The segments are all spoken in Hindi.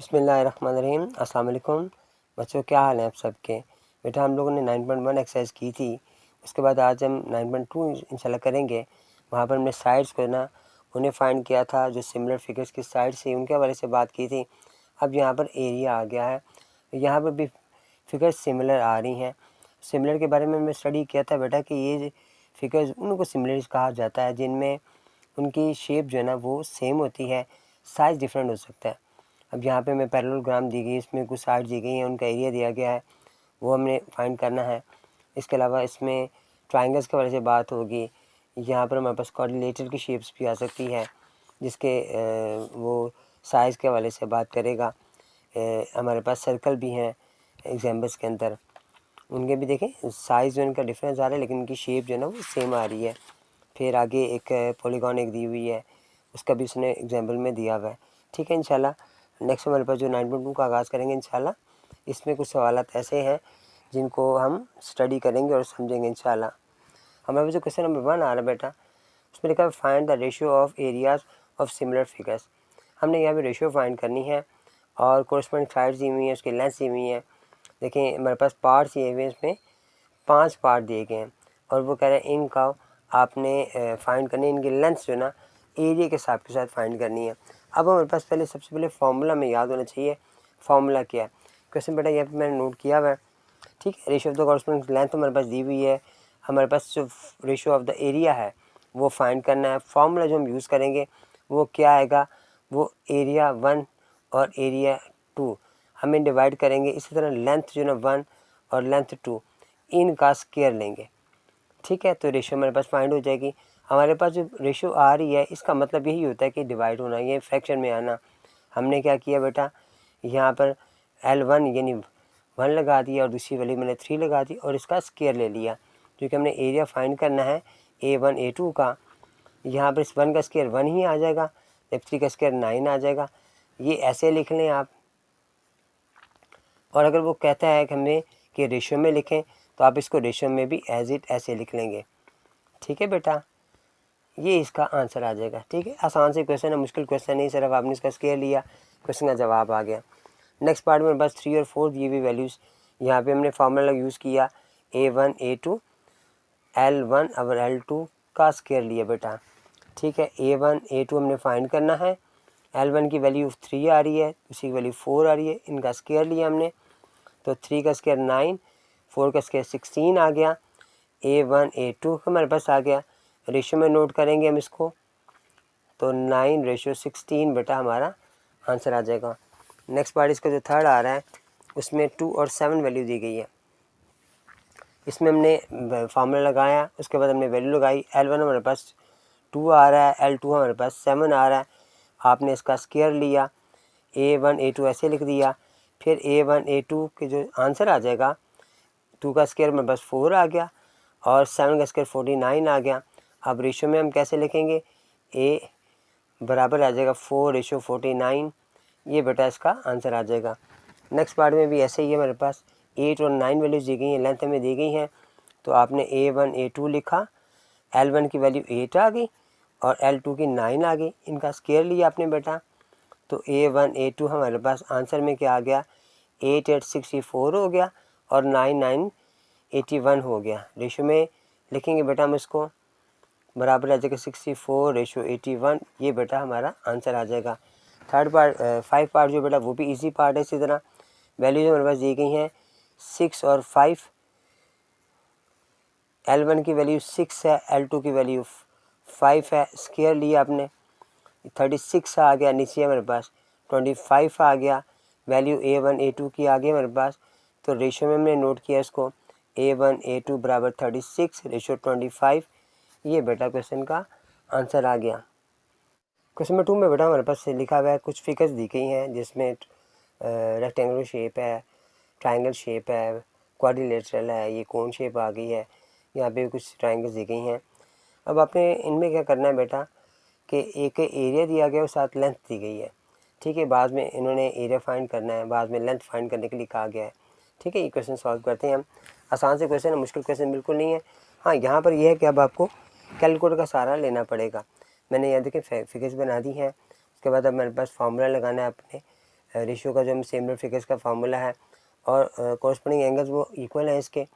बिस्मिल्लाहिर्रहमानिर्रहीम। अस्सलाम वालेकुम बच्चों, क्या हाल है आप सबके। बेटा हम लोगों ने 9.1 एक्सरसाइज की थी, उसके बाद आज हम 9.2 इंशाल्लाह करेंगे। वहाँ पर हमने साइड्स को ना उन्हें फाइंड किया था, जो सिमिलर फिगर्स की साइड्स थी उनके हवाले से बात की थी। अब यहाँ पर एरिया आ गया है, यहाँ पर भी फिगर्स सिमिलर आ रही हैं। सिमिलर के बारे में मैं स्टडी किया था बेटा कि ये फिगर्स उनको सिमिलर कहा जाता है जिनमें उनकी शेप जो है ना वो सेम होती है, साइज़ डिफरेंट हो सकता है। अब यहाँ पे हमें पैरेललोग्राम दी गई, इसमें कुछ साइड दी गई हैं, उनका एरिया दिया गया है, वो हमने फाइंड करना है। इसके अलावा इसमें ट्रायंगल्स के वजह से बात होगी। यहाँ पर हमारे पास कोऑर्डिनेटर की शेप्स भी आ सकती है, जिसके वो साइज़ के हवाले से बात करेगा। हमारे पास सर्कल भी हैं एग्जाम्पल्स के अंदर, उनके भी देखें साइज़ जो इनका डिफरेंस आ रहा है, लेकिन उनकी शेप जो है ना वो सेम आ रही है। फिर आगे एक पॉलीगॉन एक दी हुई है, उसका भी उसने एग्जाम्पल में दिया हुआ है। ठीक है, इंशाल्लाह नेक्स्ट हमारे पास जो 9.2 का आगाज़ करेंगे इंशाल्लाह। इसमें कुछ सवालात ऐसे हैं जिनको हम स्टडी करेंगे और समझेंगे इंशाल्लाह। हमारे पास जो क्वेश्चन नंबर 1 आ रहा है बेटा, उसमें लिखा है find the ratio of areas of similar figures. हमने यहाँ पे रेशियो फाइंड करनी है और कोरस्पॉन्डिंग साइड्स दी हुई हैं, उसकी लेंथ दी हुई है। देखिए हमारे पास पार्ट्स दिए हुए हैं, इसमें 5 पार्ट दिए गए हैं और वो कह रहे हैं इनका आपने फाइंड करनी है, इनकी लेंथ जो है ना एरिया के हिसाब के साथ फाइंड करनी है। अब हमारे पास सबसे पहले फार्मूला में याद होना चाहिए। फार्मूला क्या है क्वेश्चन बेटा, यहाँ पे मैंने नोट किया हुआ है। ठीक है, ratio of the corresponding length हमारे पास दी हुई है, हमारे पास जो रेशियो ऑफ द एरिया है वो फाइंड करना है। फार्मूला जो हम यूज़ करेंगे वो क्या आएगा, वो एरिया 1 और एरिया 2 हमें डिवाइड करेंगे। इसी तरह लेंथ जो ना 1 और लेंथ 2 इनका स्क्वायर लेंगे। ठीक है, तो रेशियो हमारे पास फाइंड हो जाएगी। हमारे पास जो रेशियो आ रही है इसका मतलब यही होता है कि डिवाइड होना, ये फ्रैक्शन में आना। हमने क्या किया बेटा, यहाँ पर L1 यानी 1 लगा दिया और दूसरी वाली मैंने 3 लगा दी और इसका स्क्वायर ले लिया, क्योंकि हमने एरिया फाइंड करना है A1 A2 का। यहाँ पर इस 1 का स्क्वायर 1 ही आ जाएगा, जब 3 का स्क्वायर 9 आ जाएगा। ये ऐसे लिख लें आप। और अगर वो कहता है कि हमें कि रेशियो में लिखें, तो आप इसको रेशियो में भी एज इट ऐसे लिख लेंगे। ठीक है बेटा, ये इसका आंसर आ जाएगा। ठीक है, आसान से क्वेश्चन है, मुश्किल क्वेश्चन नहीं, सिर्फ आपने इसका स्केयर लिया, क्वेश्चन का जवाब आ गया। नेक्स्ट पार्ट में बस 3 और 4 दिए हुई वैल्यूज़, यहाँ पे हमने फार्मूला यूज़ किया A1 A2 L1 और L2 का स्केयर लिया बेटा। ठीक है, A1 A2 हमने फाइंड करना है। L1 की वैल्यू 3 आ रही है, उसी की वैल्यू 4 आ रही है, इनका स्केयर लिया हमने। तो 3 का स्केयर 9, 4 का स्केयर 16 आ गया। A1 A2 हमारे पास आ गया। रेशियो में नोट करेंगे हम इसको, तो 9:16 बेटा हमारा आंसर आ जाएगा। नेक्स्ट पार्ट इसका जो थर्ड आ रहा है उसमें 2 और 7 वैल्यू दी गई है। इसमें हमने फार्मूला लगाया, उसके बाद हमने वैल्यू लगाई। L1 हमारे पास 2 आ रहा है, L2 हमारे पास 7 आ रहा है। आपने इसका स्क्वायर लिया, A1 A2 ऐसे लिख दिया। फिर A1 A2 के जो आंसर आ जाएगा, 2 का स्क्वायर में बस 4 आ गया और 7 का स्क्वायर 49 आ गया। अब रेशियो में हम कैसे लिखेंगे, A बराबर आ जाएगा 4:49। ये बेटा इसका आंसर आ जाएगा। नेक्स्ट पार्ट में भी ऐसे ही है, हमारे पास 8 और 9 वैल्यूज़ दी गई हैं, लेंथ में दी गई हैं। तो आपने A1 A2 लिखा, L1 की वैल्यू 8 आ गई और L2 की 9 आ गई, इनका स्क्वायर लिया आपने बेटा। तो A1 A2 हमारे पास आंसर में क्या आ गया, 8 8 64 हो गया और 9 9 81 हो गया। रेशियो में लिखेंगे बेटा हम इसको, बराबर आ जाएगा 64:81। ये बेटा हमारा आंसर आ जाएगा। थर्ड पार्ट 5 पार्ट जो बेटा वो भी इजी पार्ट है। इसी तरह वैल्यू जो हमारे पास दी गई हैं 6 और 5। L1 की वैल्यू 6 है, L2 की वैल्यू 5 है, स्क्वायर लिया आपने, 36 आ गया। नीचे हमारे पास 25 आ गया, वैल्यू A1 A2 की आ गई हमारे पास। तो रेशियो में हमने नोट किया इसको, A1 A2 बराबर 36 रेशियो 25। ये बेटा क्वेश्चन का आंसर आ गया। क्वेश्चन नंबर 2 में बेटा हमारे पास लिखा हुआ है, कुछ फिगर्स दी गई हैं जिसमें रेक्टेंगुलर शेप है, ट्रायंगल शेप है, क्वाड्रिलेटरल है, ये कोन शेप आ गई है, यहाँ पे कुछ ट्रायंगल्स दी गई हैं। अब आपने इनमें क्या करना है बेटा कि एक एरिया दिया गया और साथ लेंथ दी गई है। ठीक है, बाद में इन्होंने एरिया फाइंड करना है, बाद में लेंथ फाइंड करने के लिए कहा गया है। ठीक है, ये क्वेश्चन सॉल्व करते हैं हम। आसान से क्वेश्चन है, मुश्किल क्वेश्चन बिल्कुल नहीं है। हाँ, यहाँ पर यह है कि अब आपको कैलकुलेटर का सहारा लेना पड़ेगा। मैंने यहाँ देखिए फिगर्स बना दी हैं, उसके बाद अब मेरे पास फार्मूला लगाना है अपने रेशियो का जो सिमिलर फिगर्स का फार्मूला है और कॉरस्पॉन्डिंग एंगल्स वो इक्वल हैं इसके,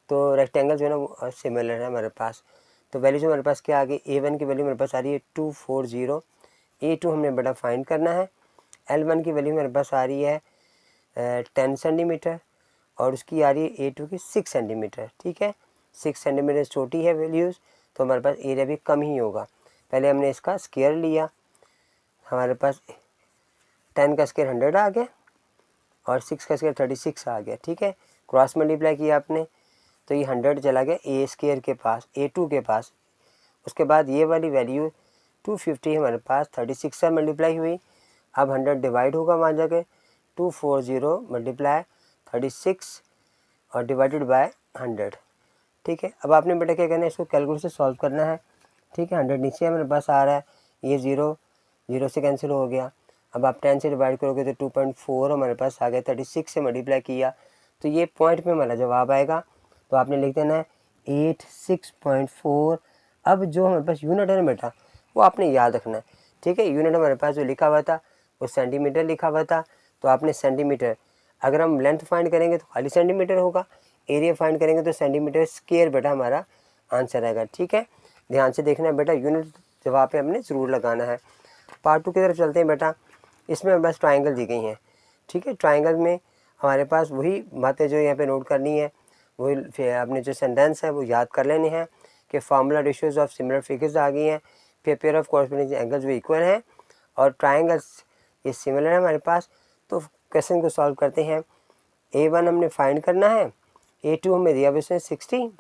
तो रेक्टेंगल जो है ना वो सिमिलर है हमारे पास। तो वैल्यू जो हमारे पास क्या आ गई, A1 की वैल्यू मेरे पास आ रही है 240, A2 हमने बेटा फाइंड करना है, L1 की वैल्यू मेरे पास आ रही है 10 सेंटीमीटर और उसकी आ रही है A2 की 6 सेंटीमीटर। ठीक है, 6 सेंटीमीटर छोटी है वैल्यूज़, तो हमारे पास एरिया भी कम ही होगा। पहले हमने इसका स्क्वायर लिया, हमारे पास 10 का स्क्वायर 100 आ गया और 6 का स्क्वायर 36 आ गया। ठीक है, क्रॉस मल्टीप्लाई किया आपने तो ये 100 चला गया ए स्क्वायर के पास, A2 के पास। उसके बाद ये वाली वैल्यू 250 हमारे पास 36 से मल्टीप्लाई हुई, अब 100 डिवाइड होगा वहाँ जाके 240 मल्टीप्लाई 36 और डिवाइडेड बाय 100। ठीक है, अब आपने बेटा क्या करना है, इसको कैलकुलेटर से सॉल्व करना है। ठीक है, 100 नीचे मेरे पास आ रहा है, ये 0 से कैंसिल हो गया। अब आप 10 से डिवाइड करोगे तो 2.4 हमारे पास आ गया, 36 से मल्टीप्लाई किया तो ये पॉइंट में हमारा जवाब आएगा। तो आपने लिख देना है 86.4। अब जो हमारे पास यूनिट है ना बेटा वो आपने याद रखना है। ठीक है, यूनिट हमारे पास जो लिखा हुआ था वो सेंटीमीटर लिखा हुआ था, तो आपने सेंटीमीटर, अगर हम लेंथ फाइंड करेंगे तो खाली सेंटीमीटर होगा, एरिया फाइंड करेंगे तो सेंटीमीटर स्क्वायर बेटा हमारा आंसर आएगा। ठीक है, ध्यान से देखना है बेटा, यूनिट जवाब पे हमने ज़रूर लगाना है। पार्ट 2 की तरफ चलते हैं बेटा। इसमें बस ट्राइंगल दी गई हैं। ठीक है, ट्राइंगल में हमारे पास वही बातें जो यहाँ पे नोट करनी है, वही फिर आपने जो सेंटेंस है वो याद कर लेने हैं कि formula ratios of similar figures आ गई हैं, फिर पेयर ऑफ कॉरस्पॉन्डिंग एंगल्स भी इक्वल हैं और ट्राइंगल्स ये सिमिलर है हमारे पास। तो क्वेश्चन को सॉल्व करते हैं। A1 हमने फाइंड करना है, A2 हमें दिया हुआ उसने 60,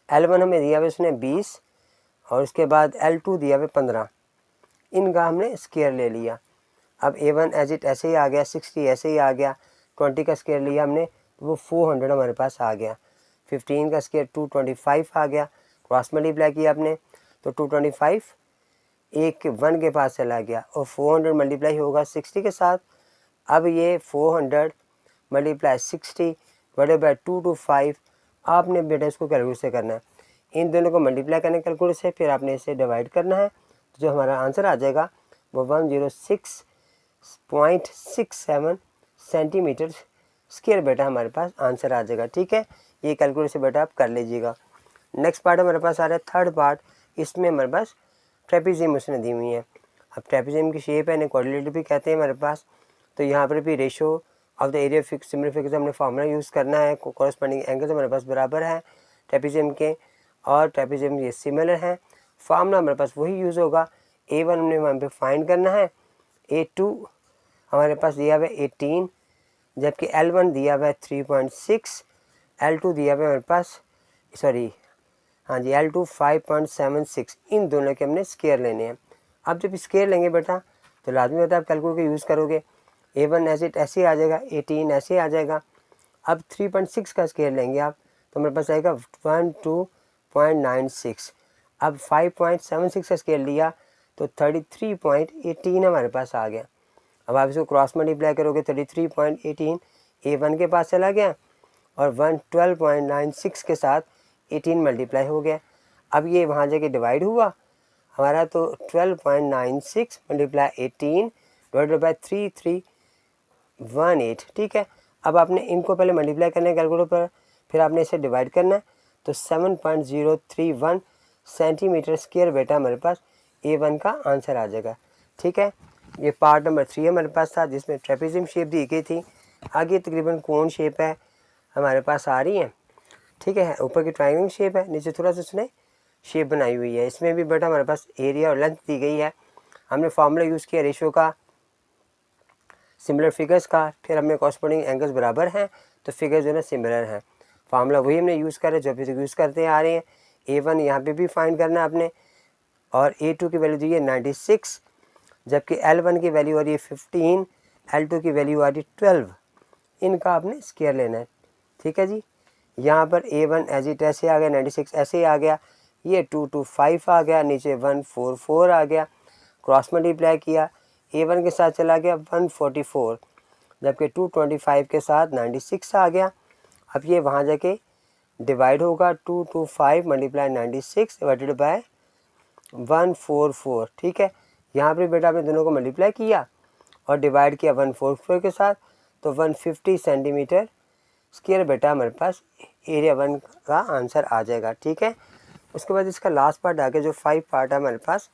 L1 हमें दिया हुआ उसने 20 और उसके बाद L2 दिया हुआ 15। इनका हमने स्क्वायर ले लिया। अब A1 एज इट ऐसे ही आ गया, 60 ऐसे ही आ गया, 20 का स्क्वायर लिया हमने तो वो 400 हमारे पास आ गया, 15 का स्क्वायर 225 आ गया, क्रॉस मल्टीप्लाई किया आपने तो 225 एक 1 के पास चला गया और 400 मल्टीप्लाई होगा 60 के साथ। अब ये 400 मल्टीप्लाई 60 डिवाइडेड बाय 225, आपने बेटा इसको कैलकुलेट से करना है। इन दोनों को मल्टीप्लाई करने कैलकुलेट से फिर आपने इसे डिवाइड करना है, तो जो हमारा आंसर आ जाएगा वो 106.67 सेंटीमीटर स्क्वायर बेटा हमारे पास आंसर आ जाएगा। ठीक है, ये कैलकुलेट से बेटा आप कर लीजिएगा। नेक्स्ट पार्ट हमारे पास आ रहा है थर्ड पार्ट। इसमें हमारे पास ट्रेपेजियम उसने दी हुई है। अब ट्रेपेजियम की शेप है, इन्हें क्वाड्रिलेटरल भी कहते हैं हमारे पास। तो यहाँ पर भी ratio of the area fix similar figures हमने फार्मूला यूज़ करना है, कॉरस्पॉन्डिंग एंगल्स हमारे पास बराबर है ट्रेपेजियम के और ट्रेपेजियम ये सिमिलर है। फार्मूला हमारे पास वही यूज़ होगा। A1 हमने वहाँ पे फाइंड करना है, A2 हमारे पास दिया हुआ है 18, जबकि L1 दिया हुआ है 3.6, L2 दिया हुआ है हमारे पास हाँ जी L2 5.76। इन दोनों के हमने स्क्वायर लेने हैं। अब जब स्क्वायर लेंगे बेटा तो लाजमी होता है आप कैलकुलेटर यूज़ करोगे। A1 ऐसे आ जाएगा, 18 ऐसे आ जाएगा। अब 3.6 का स्क्वायर लेंगे आप तो मेरे पास आएगा 12.96। अब 5.76 का स्क्वायर लिया तो 33.18 हमारे पास आ गया। अब आप इसको क्रॉस मल्टीप्लाई करोगे 33.18 A1 के पास चला गया और 112.96 के साथ 18 मल्टीप्लाई हो गया। अब ये वहाँ जाके डिवाइड हुआ हमारा, तो 12.96 मल्टीप्लाई 18 डिवाइडेड बाय 3318। ठीक है, अब आपने इनको पहले मल्टीप्लाई करना है कैलकुलेटर पर, फिर आपने इसे डिवाइड करना है तो 7.031 सेंटीमीटर स्क्वायर बेटा हमारे पास A1 का आंसर आ जाएगा। ठीक है, ये पार्ट नंबर 3 हमारे पास था जिसमें ट्रेपेजियम शेप दी गई थी। आगे तकरीबन कोन शेप है हमारे पास आ रही है। ठीक है, ऊपर की ट्रायंगल शेप है, नीचे थोड़ा सा उसने शेप बनाई हुई है। इसमें भी बेटा हमारे पास एरिया और लेंथ दी गई है। हमने फार्मूला यूज़ किया रेशियो का, सिमिलर फिगर्स का, फिर हमें कॉरस्पॉन्डिंग एंगल्स बराबर हैं तो फिगर जो है ना सिमिलर हैं। फार्मूला वही हमने यूज़ करा जो अभी यूज़ करते आ रहे हैं। A1 यहाँ पे भी फाइंड करना है आपने और A2 की वैल्यू दी है 96, जबकि L1 की वैल्यू आ रही है 15, L2 की वैल्यू आ रही है 12। इनका आपने स्क्वायर लेना है। ठीक है जी, यहाँ पर A1 एज इट ऐसे आ गया, 96 ऐसे ही आ गया, ये 225 आ गया, नीचे 144 आ गया, क्रॉस मल्टीप्लाई किया A1 के साथ चला गया 144, जबकि 225 के साथ 96 आ गया। अब ये वहाँ जाके डिवाइड होगा 225 मल्टीप्लाई 96 डिवाइडेड बाय 144। ठीक है, यहाँ पर बेटा आपने दोनों को मल्टीप्लाई किया और डिवाइड किया 1/4 के साथ, तो 150 सेंटीमीटर स्क्वायर बेटा हमारे पास एरिया 1 का आंसर आ जाएगा। ठीक है, उसके बाद इसका लास्ट पार्ट आ गया, जो 5 पार्ट है हमारे पास,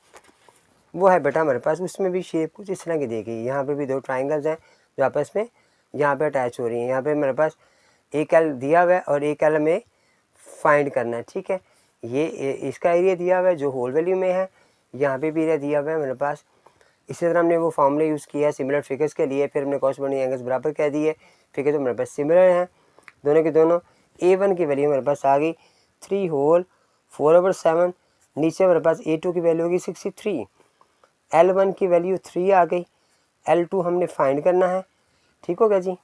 वो है बेटा हमारे पास, उसमें भी शेप कुछ इस तरह की दी गई। यहाँ पे भी 2 ट्राइंगल्स हैं जो आपस में यहाँ पे अटैच हो रही हैं। यहाँ पे मेरे पास एक एल दिया हुआ है और एक एल में फाइंड करना है। ठीक है, ये इसका एरिया दिया हुआ है जो होल वैल्यू में है, यहाँ पे भी एरिया दिया हुआ है मेरे पास। इसी तरह हमने वो फॉर्मूला यूज़ किया है सिमिलर फिगर्स के लिए, फिर हमने कॉरस्पॉन्डिंग एंगल्स बराबर कह दिए। फिगर तो मेरे पास सिमिलर हैं दोनों के दोनों। A1 की वैल्यू मेरे पास आ गई 3 होल 4/7, नीचे मेरे पास A2 की वैल्यू होगी 63, L1 की वैल्यू 3 आ गई, L2 हमने फाइंड करना है। ठीक हो गया जी।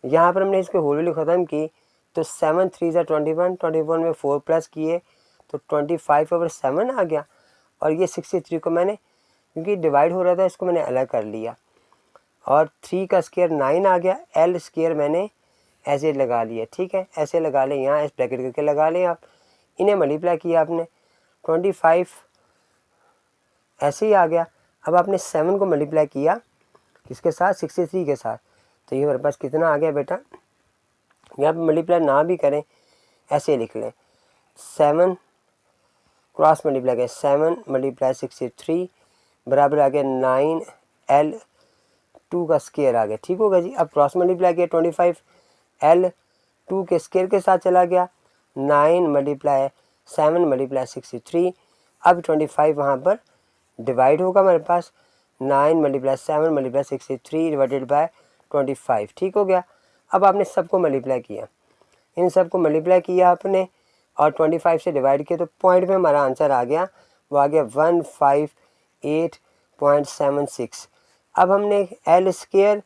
यहाँ पर हमने इसके होल वैल्यू ख़त्म की, तो 7 3 21, 21 में 4 प्लस किए तो 25/7 आ गया। और ये 63 को मैंने, क्योंकि डिवाइड हो रहा था, इसको मैंने अलग कर लिया, और 3 का स्क्वायर 9 आ गया। L स्क्वायर मैंने ऐसे लगा लिया। ठीक है, ऐसे लगा लें, यहाँ इस ब्रैकेट करके लगा लें आप। इन्हें मल्टीप्लाई किया आपने, 25 ऐसे ही आ गया। अब आपने 7 को मल्टीप्लाई किया किसके साथ, 63 के साथ, तो ये हमारे पास कितना आ गया बेटा। यहाँ पे मल्टीप्लाई ना भी करें, ऐसे लिख लें, 7 क्रॉस मल्टीप्लाई करें, 7 × 63 बराबर आ गया 9L2 का स्क्वायर आ गया। ठीक होगा जी। अब क्रॉस मल्टीप्लाई किया, 25 L2 के स्क्वायर के साथ चला गया, 9 × 7 × 63। अब 25 वहाँ पर डिवाइड होगा हमारे पास, 9 × 7 × 63 डिवाइडेड बाय 25। ठीक हो गया। अब आपने सबको मल्टीप्लाई किया, इन सबको मल्टीप्लाई किया आपने और 25 से डिवाइड किया, तो पॉइंट में हमारा आंसर आ गया, वो आ गया 158.76। अब हमने एल स्क्वायर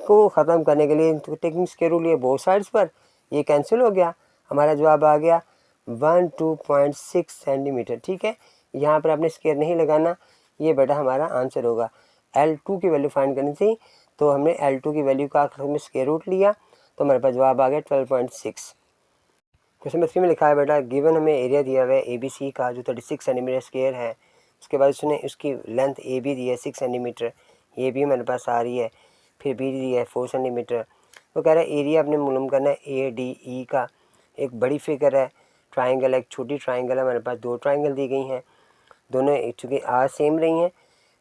को ख़त्म करने के लिए टेकिंग स्क्वायर रूल लिए बोथ साइड्स पर, ये कैंसिल हो गया, हमारा जवाब आ गया 12.6 सेंटीमीटर। ठीक है, यहाँ पर आपने स्क्वायर नहीं लगाना, ये बेटा हमारा आंसर होगा। L2 की वैल्यू फाइंड करनी थी, तो हमने L2 की वैल्यू का हमने स्क्वायर रूट लिया, तो हमारे पास जवाब आ गया 12.6। क्वेश्चन नंबर 3 में लिखा है बेटा, गिवन हमें एरिया दिया हुआ है ABC का जो 36 सेंटीमीटर स्क्वायर है, उसके बाद उसने उसकी लेंथ AB दी है 6 सेंटीमीटर, ये भी हमारे पास आ रही है, फिर B दी है 4 सेंटीमीटर। वो कह रहा है एरिया अपने मालूम करना है ADE का। एक बड़ी फिगर है, ट्राइंगल है, एक छोटी ट्राइंगल है, हमारे पास 2 ट्राइंगल दी गई हैं, दोनों चूँकि आर सेम रही हैं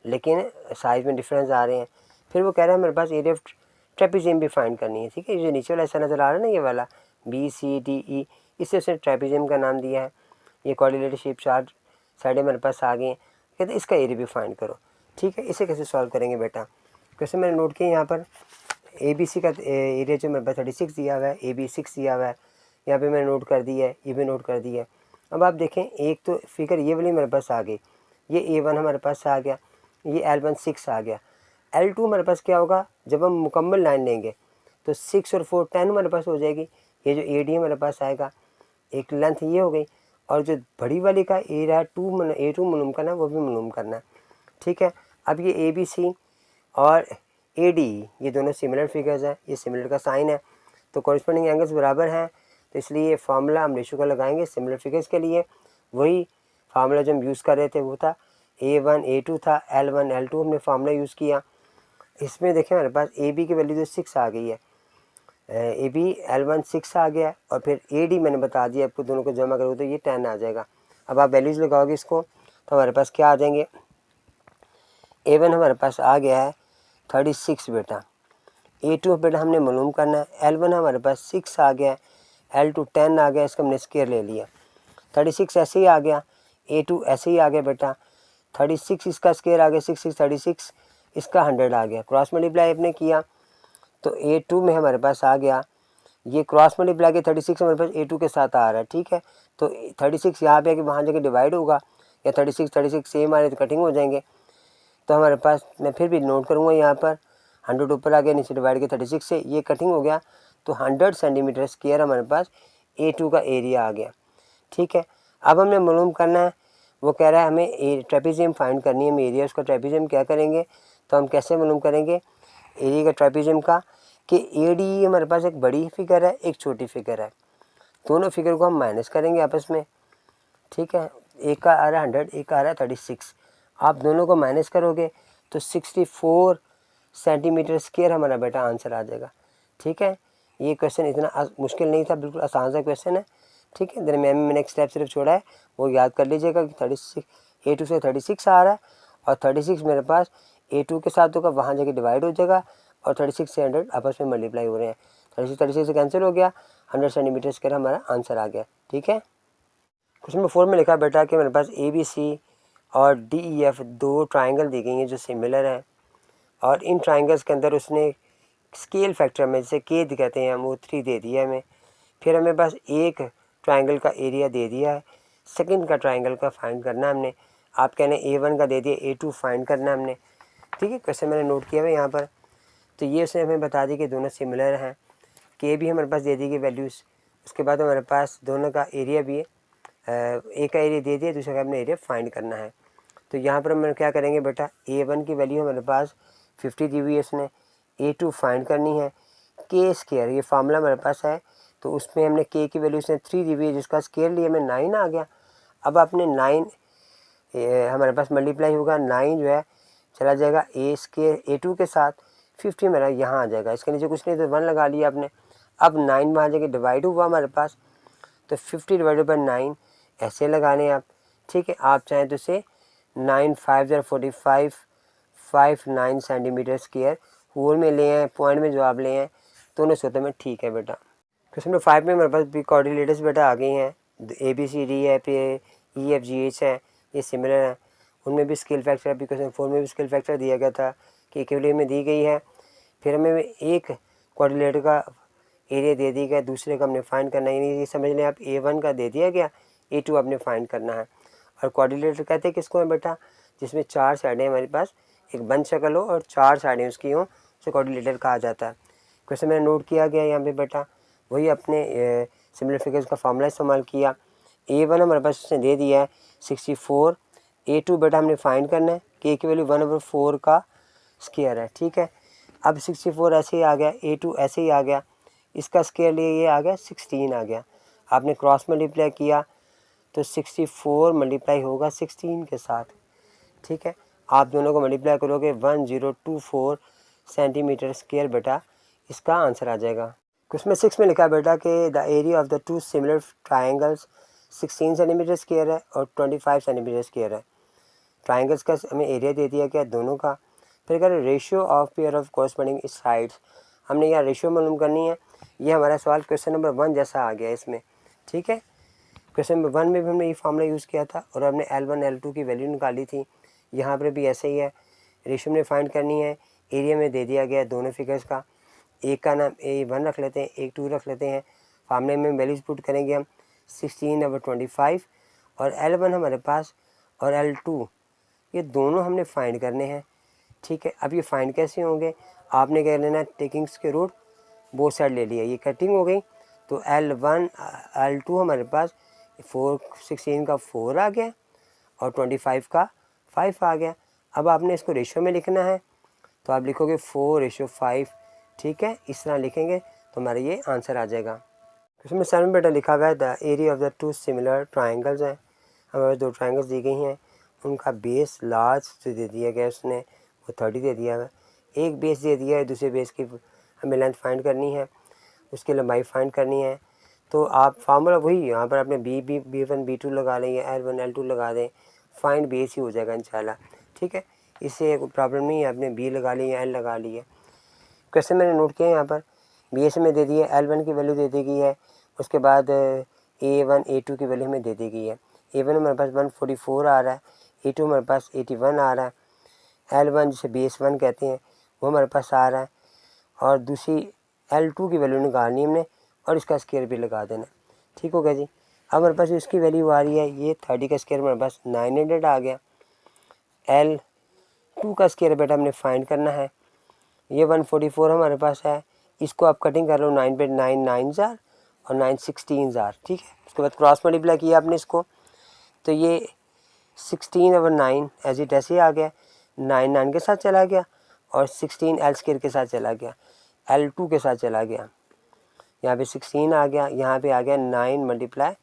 लेकिन साइज़ में डिफरेंस आ रहे हैं। फिर वो कह रहा है हमारे पास एरिया ऑफ ट्रेपेजियम भी फाइंड करनी है। ठीक है, जो नीचे वाला ऐसा नज़र आ रहा है ना, ये वाला BCDE, इससे उसने ट्रेपेजियम का नाम दिया है। ये कोऑर्डिनेटेड शेप 4 साइडें मेरे पास आ गई हैं, कहते इसका एरिया भी फाइंड करो। ठीक है, इसे कैसे सॉल्व करेंगे बेटा। क्वेश्चन मैंने नोट किया यहाँ पर, ABC का एरिया जो मेरे पास 36 दिया हुआ है, AB 6 दिया हुआ है, यहाँ पे मैंने नोट कर दी है, ये भी नोट कर दी है। अब आप देखें, एक तो फिगर ये वाली मेरे पास आ गई, ये A1 हमारे पास आ गया, ये L1 6 आ गया। L2 हमारे पास क्या होगा, जब हम मुकम्मल लाइन लेंगे तो 6 और 4 10 हमारे पास हो जाएगी। ये जो AD हमारे पास आएगा, एक लेंथ ये हो गई, और जो बड़ी वाली का एरिया A2 मालूम करना है, वो भी मालूम करना है। ठीक है, अब ये ABC और ADE ये दोनों सिमिलर फिगर्स हैं, ये सिमिलर का साइन है, तो कॉरस्पॉन्डिंग एंगल्स बराबर हैं, तो इसलिए फार्मूला हम रेशो का लगाएंगे सिमिलर फिगर्स के लिए। वही फार्मूला जो हम यूज़ कर रहे थे वो था A1 A2 था, L1 L2 हमने फार्मूला यूज़ किया। इसमें देखें हमारे पास AB की वैल्यू तो 6 आ गई है, AB L1 6 आ गया, और फिर AD मैंने बता दिया आपको, दोनों को जमा करोगे तो ये 10 आ जाएगा। अब आप वैल्यूज़ लगाओगे इसको, तो हमारे पास क्या आ जाएंगे, A1 हमारे पास आ गया है 36 बेटा, A2 बेटा हमने मालूम करना है, L1 हमारे पास 6 आ गया है, L2 10 आ गया, इसका हमने स्क्वायर ले लिया, 36 ऐसे ही आ गया, A2 ऐसे ही आ गया बेटा, 36 इसका स्क्वायर आ गया 6 36, इसका 100 आ गया। क्रॉस मल्टीप्लाई आपने किया तो A2 में हमारे पास आ गया, ये क्रॉस मल्टीप्लाई के 36 हमारे पास A2 के साथ आ रहा है। ठीक है, तो 36 यहाँ पे आके वहाँ जाके डिवाइड होगा, या 36 सेम आ रहे तो कटिंग हो जाएंगे। तो हमारे पास, मैं फिर भी नोट करूँगा यहाँ पर, 100 ऊपर आ गया, नीचे डिवाइड के 36 से, ये कटिंग हो गया, तो 100 सेंटीमीटर स्क्वायर हमारे पास A2 का एरिया आ गया। ठीक है, अब हमने मालूम करना है, वो कह रहा है हमें ट्रेपेजियम फाइंड करनी है, हम एरिया उसका ट्रेपेजियम क्या करेंगे, तो हम कैसे मालूम करेंगे एरिया का ट्रेपेजियम का, कि ADE हमारे पास एक बड़ी फिगर है, एक छोटी फिगर है, दोनों फिगर को हम माइनस करेंगे आपस में। ठीक है, एक का आ रहा है 100, एक का आ रहा है 36, आप दोनों को माइनस करोगे तो 64 सेंटीमीटर स्क्वायर हमारा बेटा आंसर आ जाएगा। ठीक है, ये क्वेश्चन इतना मुश्किल नहीं था, बिल्कुल आसान सा क्वेश्चन है। ठीक है, दरमियान में मैंने एक स्टेप सिर्फ छोड़ा है, वो याद कर लीजिएगा कि 36 A2 से 36 आ रहा है और 36 मेरे पास A2 के साथ होगा, वहाँ जाके डिवाइड हो जाएगा और 36 से 100 आपस में मल्टीप्लाई हो रहे हैं। 36 से कैंसिल हो गया, 100 सेंटीमीटर स्क्वायर हमारा आंसर आ गया। ठीक है, क्वेश्चन नंबर 4 में लिखा बेटा कि मेरे पास ABC और DEF दो ट्राइंगल दी गई हैं जो सिमिलर हैं और इन ट्राइंगल्स के अंदर उसने स्केल फैक्टर में जैसे के कहते हैं वो 3 दे दिया है हमें। फिर हमें बस एक ट्राइंगल का एरिया दे दिया है, सेकंड का ट्राइंगल का फाइंड करना है हमने। आप कहने A1 का दे दिया, A2 फाइंड करना है हमने। ठीक है, क्वेश्चन मैंने नोट किया है यहाँ पर। तो ये उसने हमें बता दी कि दोनों सिमिलर हैं, के भी हमारे पास दे दी गई वैल्यूज़। उसके बाद हमारे पास दोनों का एरिया भी है, एक का एरिया दे दिया, दूसरे का अपने एरिया फाइंड करना है। तो यहाँ पर हम क्या करेंगे बेटा, A1 की वैल्यू हमारे पास 50 दी हुई है इसने, A2 फाइंड करनी है, के स्केयर ये फार्मूला हमारे पास है, तो उसमें हमने के की वैल्यू इसने 3 दी हुई है जिसका स्केयर लिया हमें 9 आ गया। अब आपने 9 हमारे पास मल्टीप्लाई होगा, 9 जो है चला जाएगा ए स्केयर A2 के साथ, 50 मेरा यहाँ आ जाएगा, इसके नीचे कुछ नहीं तो 1 लगा लिया आपने। अब 9 वहाँ जाके डिवाइड हुआ हमारे पास, तो 50 डिवाइडेड बाई 9 ऐसे लगाने आप। ठीक है, आप चाहें तो इसे 9 5 45 59 सेंटीमीटर स्क्वायर होल में ले हैं, पॉइंट में जो आप ले हैं, दोनों सूत्रों में ठीक है बेटा। क्वेश्चन नंबर 5 में हमारे पास भी कोऑर्डिनेटर्स बेटा आ गई हैं, ABCD है, फिर EFGH है, ये सिमिलर हैं, उनमें भी स्केल फैक्टर, अभी क्वेश्चन 4 में भी स्केल फैक्टर दिया गया था कि इक्विलिब्रियम में दी गई है। फिर हमें एक कोऑर्डिनेटर का एरिया दे दिया गया, दूसरे का हमने फाइंड करना है, ये समझ लें आप A1 का दे दिया गया, A2 आपने फाइंड करना है। और कोऑर्डिनेटर कहते हैं किसको है बेटा, जिसमें 4 साइडें हमारे पास एक बंद शक्ल हो और 4 साइडें उसकी हों, उसे कोऑर्डिनेटर कहा जाता है। क्वेश्चन मैंने नोट किया गया यहाँ पे बेटा, वही अपने सिमिलर फिगर्स का फार्मूला इस्तेमाल किया। A1 हमारे पास उसने दे दिया है 64, A2 बेटा हमने फाइंड करना है, के की वैल्यू 1/4 का स्क्वायर है। ठीक है, अब 64 ऐसे ही आ गया, A2 ऐसे ही आ गया, इसका स्क्वायर लिए ये आ गया 16 आ गया। आपने क्रॉस मल्टीप्लाई किया तो 64 मल्टीप्लाई होगा 16 के साथ। ठीक है, आप दोनों को मल्टीप्लाई करोगे 1024 सेंटीमीटर स्क्वायर बेटा इसका आंसर आ जाएगा। क्वेश्चन 6 में लिखा है बेटा कि the area of the two similar triangles 16 centimetre square है और 25 सेंटीमीटर स्क्वायर है। ट्राइंगल्स का हमें एरिया दे दिया गया दोनों का। फिर कह रहे ratio of pair of corresponding sides, हमने यहाँ रेशियो मालूम करनी है। ये हमारा सवाल क्वेश्चन नंबर 1 जैसा आ गया इसमें। ठीक है, क्वेश्चन नंबर 1 में भी हमने ये फार्मूला यूज़ किया था और हमने L1 L2 की वैल्यू निकाली थी। यहाँ पर भी ऐसे ही है, रेशियो में फाइंड करनी है, एरिया में दे दिया गया है दोनों फिगर्स का। एक का नाम A1 रख लेते हैं, एक 2 रख लेते हैं, फार्मूले में वैल्यूज पुट करेंगे हम 16/25 और L1 हमारे पास और L2 ये दोनों हमने फाइंड करने हैं। ठीक है, अब ये फाइंड कैसे होंगे, आपने क्या लेना है, टेकिंग के रूट बोथ साइड ले लिया, ये कटिंग हो गई, तो L1 L2 हमारे पास 16 का 4 आ गया और 25 का 5 आ गया। अब आपने इसको रेशियो में लिखना है, तो आप लिखोगे 4:5। ठीक है, इस तरह लिखेंगे तो हमारा ये आंसर आ जाएगा। क्वेश्चन में 7 बेटा लिखा हुआ है the area of the two similar triangles हैं, हमारे दो ट्राइंगल्स दी गई हैं, उनका बेस लार्ज जो दे दिया गया उसने वो 30 दे दिया है। एक बेस दे दिया है, दूसरे बेस की हमें लेंथ फाइंड करनी है, उसकी लंबाई फाइंड करनी है। तो आप फार्मूला वही यहाँ पर आपने B1 B2 लगा लें या L1 L2 लगा दें, फाइंड बेस ही हो जाएगा इंशाल्लाह। ठीक है, इससे कोई प्रॉब्लम नहीं है, आपने B लगा ली या L लगा ली है। क्वेश्चन मैंने नोट किया यहाँ पर, BS में दे दी है, L1 की वैल्यू दे दी गई है, उसके बाद A1 A2 की वैल्यू हमें दे दी गई है। A1 हमारे पास 144 आ रहा है, A2 हमारे पास 81 आ रहा है, L1 जिसे BS1 कहते हैं वो हमारे पास आ रहा है, और दूसरी L2 की वैल्यू निकालनी हमने और इसका स्क्वायर भी लगा देना। ठीक हो गया जी। अब हमारे पास इसकी वैल्यू आ रही है, ये 30 का स्क्वायर हमारे पास 900 आ गया। L2 का स्क्वायर बेटा हमने फाइंड करना है, ये 144 हमारे पास है, इसको आप कटिंग कर लो 9 पे 9 9 जार और 9 16 ठीक है। उसके बाद क्रॉस मल्टीप्लाई किया आपने इसको, तो ये 16/9 एज इट ऐसे आ गया, 9 9 के साथ चला गया और 16 L स्क्वायर के साथ चला गया, L2 के साथ चला गया, यहाँ पे 16 आ गया, यहाँ पे आ गया 9 मल्टीप्लाई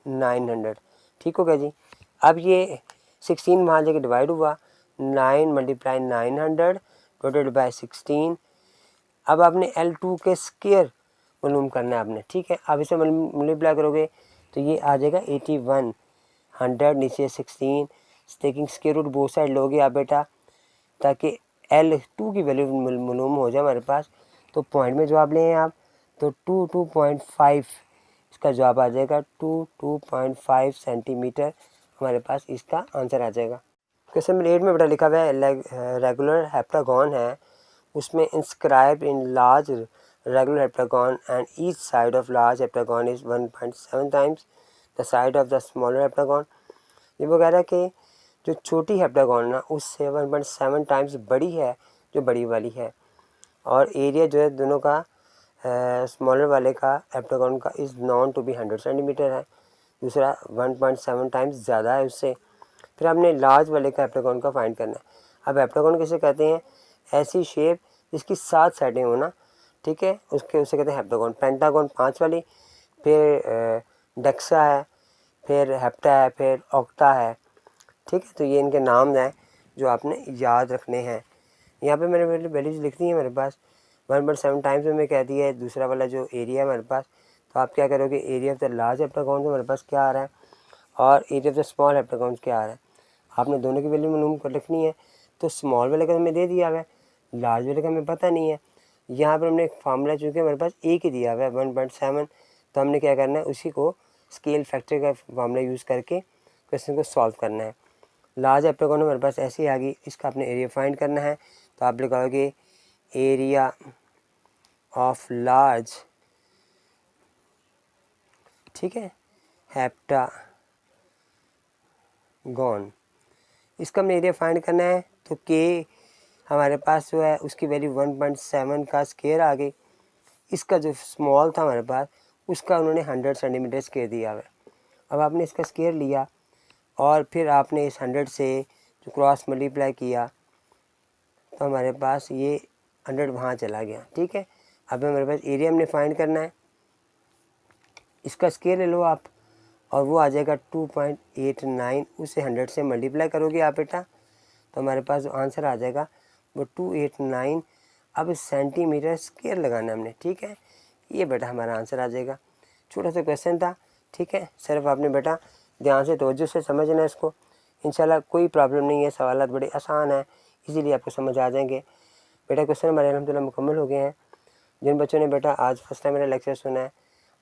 900। ठीक हो गया जी। अब ये 16 वहाँ जाके डिवाइड हुआ, 9 मल्टीप्लाई 900 डिवाइडेड बाय 16। अब आपने L2 के स्क्वायर मालूम करना है आपने, ठीक है। अब इसे मल्टीप्लाई करोगे तो ये आ जाएगा 81, 100 नीचे 16, taking square root both side लोगे आप बेटा, ताकि L2 की वैल्यू मालूम हो जाए हमारे पास। तो पॉइंट में जवाब लें आप, तो 2.5 इसका जवाब आ जाएगा। 2.5 सेंटीमीटर हमारे पास इसका आंसर आ जाएगा। क्वेश्चन नंबर 8 में बेटा लिखा हुआ है रेगुलर हेप्टागॉन है, उसमें inscribe in large regular heptagon and each side of large heptagon is 1.7 times the side of the smaller heptagon. ये वो कह रहा है कि जो छोटी हेप्टागॉन ना उससे 1.7 टाइम्स बड़ी है जो बड़ी वाली है, और एरिया जो है दोनों का स्मॉलर वाले का हेप्टागॉन का is known to be 100 centimetre है, दूसरा 1.7 टाइम्स ज़्यादा है उससे। फिर हमने लार्ज वाले का हेप्टागॉन का फाइंड करना है। अब हेप्टागॉन किसे कहते हैं? ऐसी शेप जिसकी 7 साइडें हो ना, ठीक है, उसे कहते हैं हेप्टागॉन। पेंटागॉन 5 वाली, फिर डेक्सा है, फिर हेप्टा है, फिर ऑक्टा है, ठीक है। तो ये इनके नाम हैं जो आपने याद रखने हैं। यहाँ पे मैंने वैल्यूज लिख दी है मेरे पास। 1.7 टाइम्स में कह दिया है। दूसरा वाला जो एरिया है हमारे पास, तो आप क्या करोगे, area of the large heptagon हमारे पास क्या आ रहा है और area of the small heptagon क्या आ रहा है, आपने दोनों की वैल्यू मालूम कर लिखनी है। तो स्मॉल वाले का हमें दे दिया हुआ है, लार्ज वाले का हमें पता नहीं है। यहाँ पर हमने एक फार्मूला, चूँकि हमारे पास एक ही दिया हुआ है 1.7, तो हमने क्या करना है, उसी को स्केल फैक्टर का फार्मूला यूज़ करके क्वेश्चन को सॉल्व करना है। लार्ज हेप्टागॉन हमारे पास ऐसे ही आ गई, इसका आपने एरिया फाइंड करना है। तो आप लिखोगे एरिया ऑफ लार्ज, ठीक है, हेप्टागॉन, इसका हमने एरिया फाइंड करना है। तो के हमारे पास जो है उसकी वैल्यू 1.7 का स्क्वायर आ गई। इसका जो स्मॉल था हमारे पास उसका उन्होंने 100 सेंटीमीटर स्क्वायर दिया हुआ है। अब आपने इसका स्क्वायर लिया और फिर आपने इस 100 से जो क्रॉस मल्टीप्लाई किया तो हमारे पास ये 100 वहाँ चला गया, ठीक है। अब हमारे पास एरिया हमने फाइंड करना है, इसका स्क्वायर ले लो आप और वो आ जाएगा 2.89, उसे 100 से मल्टीप्लाई करोगे आप बेटा, तो हमारे पास जो आंसर आ जाएगा वो 289। अब सेंटीमीटर स्क्वायर लगाना हमने, ठीक है, ये बेटा हमारा आंसर आ जाएगा। छोटा सा क्वेश्चन था, ठीक है, सिर्फ आपने बेटा ध्यान से तवज्जो से समझना है इसको। इंशाल्लाह कोई प्रॉब्लम नहीं है, सवालात बड़े आसान हैं, इजीली आपको समझ आ जाएंगे। बेटा क्वेश्चन हमारे अल्हम्दुलिल्लाह मुकम्मल हो गए हैं। जिन बच्चों ने बेटा आज फर्स्ट टाइम मेरा लेक्चर सुना है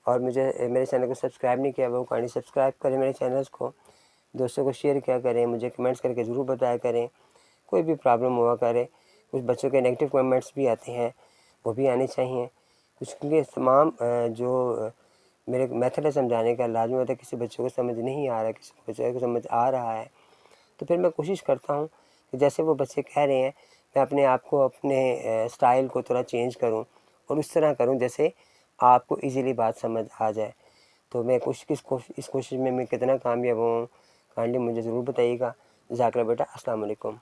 और मेरे चैनल को सब्सक्राइब नहीं किया, वो काइंडली सब्सक्राइब करें मेरे चैनल्स को, दोस्तों को शेयर किया करें, मुझे कमेंट्स करके ज़रूर बताया करें। कोई भी प्रॉब्लम हुआ करे, कुछ बच्चों के नेगेटिव कमेंट्स भी आते हैं, वो भी आने चाहिए कुछ, क्योंकि तमाम जो मेरे मेथड है समझाने का, लाजमी होता है किसी बच्चों को समझ नहीं आ रहा है, किसी बच्चे को समझ आ रहा है, तो फिर मैं कोशिश करता हूँ कि जैसे वो बच्चे कह रहे हैं मैं अपने आप को, अपने स्टाइल को थोड़ा चेंज करूँ और उस तरह करूँ जैसे आपको इजीली बात समझ आ जाए। तो मैं इस कोशिश में मैं कितना कामयाब हूँ, काइंडली मुझे ज़रूर बताइएगा। ज़ाकिर बेटा, अस्सलाम वालेकुम।